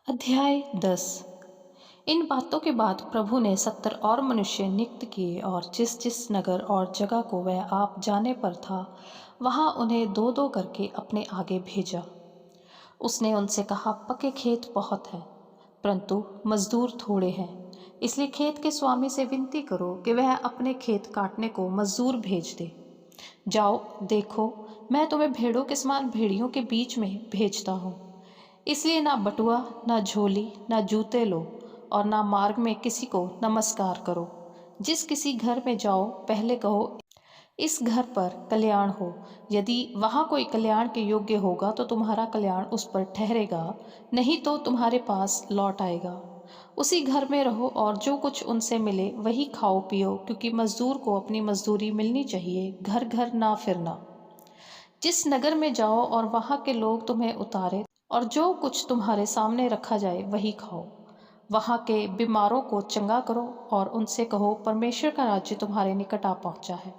अध्याय 10। इन बातों के बाद प्रभु ने 70 और मनुष्य नियुक्त किए और जिस जिस नगर और जगह को वह आप जाने पर था वहां उन्हें दो दो करके अपने आगे भेजा। उसने उनसे कहा, पके खेत बहुत हैं परंतु मजदूर थोड़े हैं, इसलिए खेत के स्वामी से विनती करो कि वह अपने खेत काटने को मजदूर भेज दे। जाओ, देखो, मैं तुम्हें भेड़ों के समान भेड़ियों के बीच में भेजता हूँ। इसलिए ना बटुआ, ना झोली, ना जूते लो और ना मार्ग में किसी को नमस्कार करो। जिस किसी घर में जाओ पहले कहो, इस घर पर कल्याण हो। यदि वहाँ कोई कल्याण के योग्य होगा तो तुम्हारा कल्याण उस पर ठहरेगा, नहीं तो तुम्हारे पास लौट आएगा। उसी घर में रहो और जो कुछ उनसे मिले वही खाओ पियो, क्योंकि मजदूर को अपनी मजदूरी मिलनी चाहिए। घर घर ना फिरना। जिस नगर में जाओ और वहाँ के लोग तुम्हें उतारे और जो कुछ तुम्हारे सामने रखा जाए वही खाओ। वहाँ के बीमारों को चंगा करो और उनसे कहो, परमेश्वर का राज्य तुम्हारे निकट आ पहुँचा है।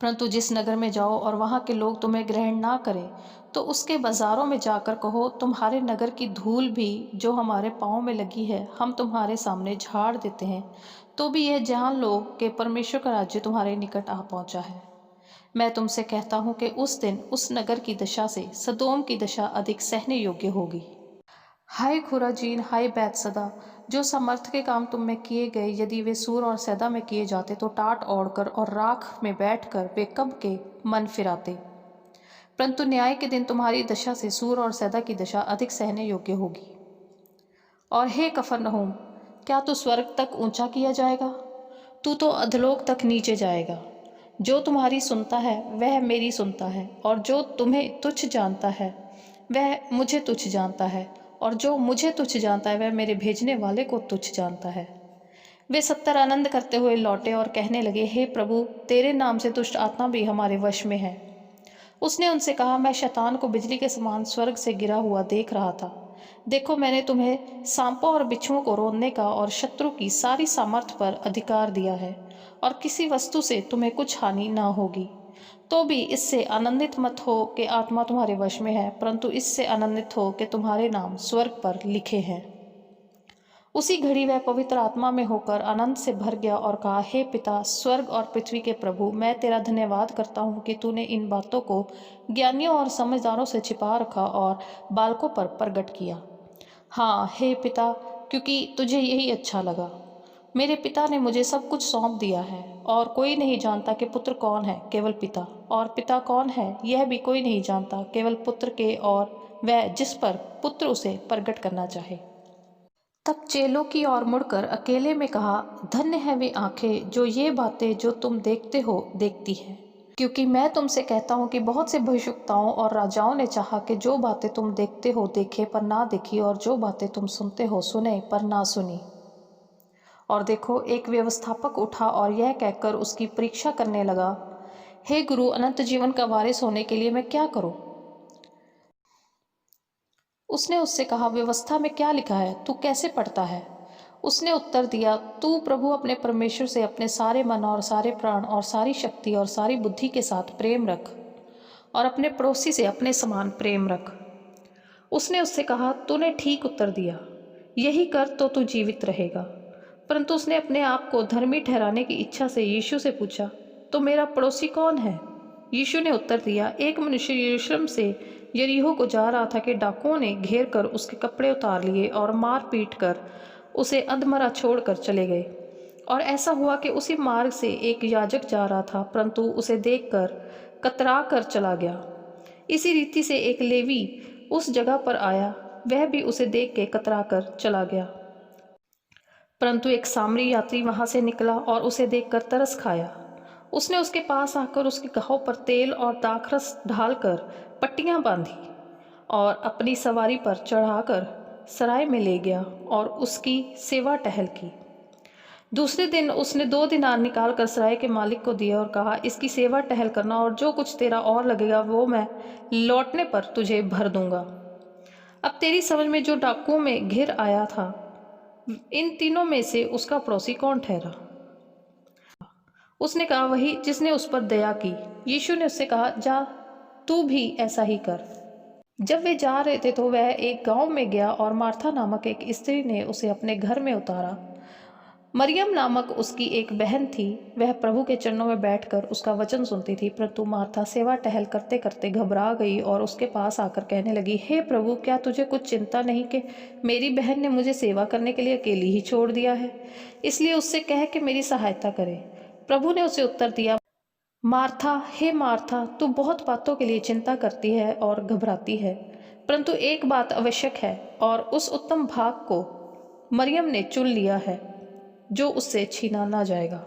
परंतु जिस नगर में जाओ और वहाँ के लोग तुम्हें ग्रहण ना करें तो उसके बाजारों में जाकर कहो, तुम्हारे नगर की धूल भी जो हमारे पाँव में लगी है हम तुम्हारे सामने झाड़ देते हैं, तो भी यह जान लो कि परमेश्वर का राज्य तुम्हारे निकट आ पहुँचा है। मैं तुमसे कहता हूँ कि उस दिन उस नगर की दशा से सदोम की दशा अधिक सहने योग्य होगी। हाय खुराजीन, हाय बैतसदा, जो सामर्थ के काम तुम में किए गए यदि वे सूर और सैदा में किए जाते तो टाट ओढ़कर और राख में बैठकर वे कब के मन फिराते। परंतु न्याय के दिन तुम्हारी दशा से सूर और सैदा की दशा अधिक सहने योग्य होगी। और हे कफरनहूम, क्या तू स्वर्ग तक ऊंचा किया जाएगा? तू तो अधलोक तक नीचे जाएगा। जो तुम्हारी सुनता है वह मेरी सुनता है, और जो तुम्हें तुच्छ जानता है वह मुझे तुच्छ जानता है, और जो मुझे तुच्छ जानता है वह मेरे भेजने वाले को तुच्छ जानता है। वे 70 आनंद करते हुए लौटे और कहने लगे, हे प्रभु, तेरे नाम से दुष्ट आत्मा भी हमारे वश में है। उसने उनसे कहा, मैं शैतान को बिजली के समान स्वर्ग से गिरा हुआ देख रहा था। देखो, मैंने तुम्हें सांपों और बिच्छुओं को रोकने का और शत्रु की सारी सामर्थ पर अधिकार दिया है, और किसी वस्तु से तुम्हें कुछ हानि ना होगी। तो भी इससे आनंदित मत हो कि आत्मा तुम्हारे वश में है, परंतु इससे आनंदित हो कि तुम्हारे नाम स्वर्ग पर लिखे हैं। उसी घड़ी वह पवित्र आत्मा में होकर आनंद से भर गया और कहा, हे पिता, स्वर्ग और पृथ्वी के प्रभु, मैं तेरा धन्यवाद करता हूँ कि तूने इन बातों को ज्ञानियों और समझदारों से छिपा रखा और बालकों पर प्रगट किया। हाँ हे पिता, क्योंकि तुझे यही अच्छा लगा। मेरे पिता ने मुझे सब कुछ सौंप दिया है, और कोई नहीं जानता कि पुत्र कौन है, केवल पिता, और पिता कौन है यह भी कोई नहीं जानता, केवल पुत्र के और वह जिस पर पुत्र उसे प्रगट करना चाहे। तब चेलों की ओर मुड़कर अकेले में कहा, धन्य है वे आंखें जो ये बातें जो तुम देखते हो देखती हैं। क्योंकि मैं तुमसे कहता हूँ कि बहुत से भविष्यवक्ताओं और राजाओं ने चाहा कि जो बातें तुम देखते हो देखे पर ना देखी, और जो बातें तुम सुनते हो सुने पर ना सुनी। और देखो, एक व्यवस्थापक उठा और यह कहकर उसकी परीक्षा करने लगा, हे गुरु, अनंत जीवन का वारिस होने के लिए मैं क्या करूं? उसने उससे कहा, व्यवस्था में क्या लिखा है, तू कैसे पढ़ता है? उसने उत्तर दिया, तू प्रभु अपने परमेश्वर से अपने सारे मन और सारे प्राण और सारी शक्ति और सारी बुद्धि के साथ प्रेम रख, और अपने पड़ोसी से अपने समान प्रेम रख। उसने उससे कहा, तूने ठीक उत्तर दिया, यही कर तो तू जीवित रहेगा। परंतु उसने अपने आप को धर्मी ठहराने की इच्छा से यीशु से पूछा, तो मेरा पड़ोसी कौन है? यीशु ने उत्तर दिया, एक मनुष्य यरूशलेम से यरीहो को जा रहा था कि डाकुओं ने घेर कर उसके कपड़े उतार लिए और मार पीट कर उसे अधमरा छोड़कर चले गए। और ऐसा हुआ कि उसी मार्ग से एक याजक जा रहा था, परंतु उसे देखकर कतरा कर चला गया। इसी रीति से एक लेवी उस जगह पर आया, वह भी उसे देख के कतरा कर चला गया। परंतु एक सामरी यात्री वहां से निकला और उसे देखकर तरस खाया। उसने उसके पास आकर उसके घाव पर तेल और दाखरस ढालकर पट्टियां बांधी और अपनी सवारी पर चढ़ाकर सराय में ले गया और उसकी सेवा टहल की। दूसरे दिन उसने 2 दिनार निकाल कर सराय के मालिक को दिया और कहा, इसकी सेवा टहल करना, और जो कुछ तेरा और लगेगा वो मैं लौटने पर तुझे भर दूंगा। अब तेरी समझ में जो डाकुओं में घिर आया था, इन तीनों में से उसका पड़ोसी कौन ठहरा? उसने कहा, वही जिसने उस पर दया की। यीशु ने उससे कहा, जा, तू भी ऐसा ही कर। जब वे जा रहे थे तो वह एक गांव में गया और मार्था नामक एक स्त्री ने उसे अपने घर में उतारा। मरियम नामक उसकी एक बहन थी, वह प्रभु के चरणों में बैठकर उसका वचन सुनती थी। परंतु मार्था सेवा टहल करते करते घबरा गई और उसके पास आकर कहने लगी, हे प्रभु, क्या तुझे कुछ चिंता नहीं कि मेरी बहन ने मुझे सेवा करने के लिए अकेली ही छोड़ दिया है? इसलिए उससे कह कि मेरी सहायता करे। प्रभु ने उसे उत्तर दिया, मार्था, हे मार्था, तू बहुत बातों के लिए चिंता करती है और घबराती है, परंतु एक बात आवश्यक है और उस उत्तम भाग को मरियम ने चुन लिया है जो उससे छीना ना जाएगा।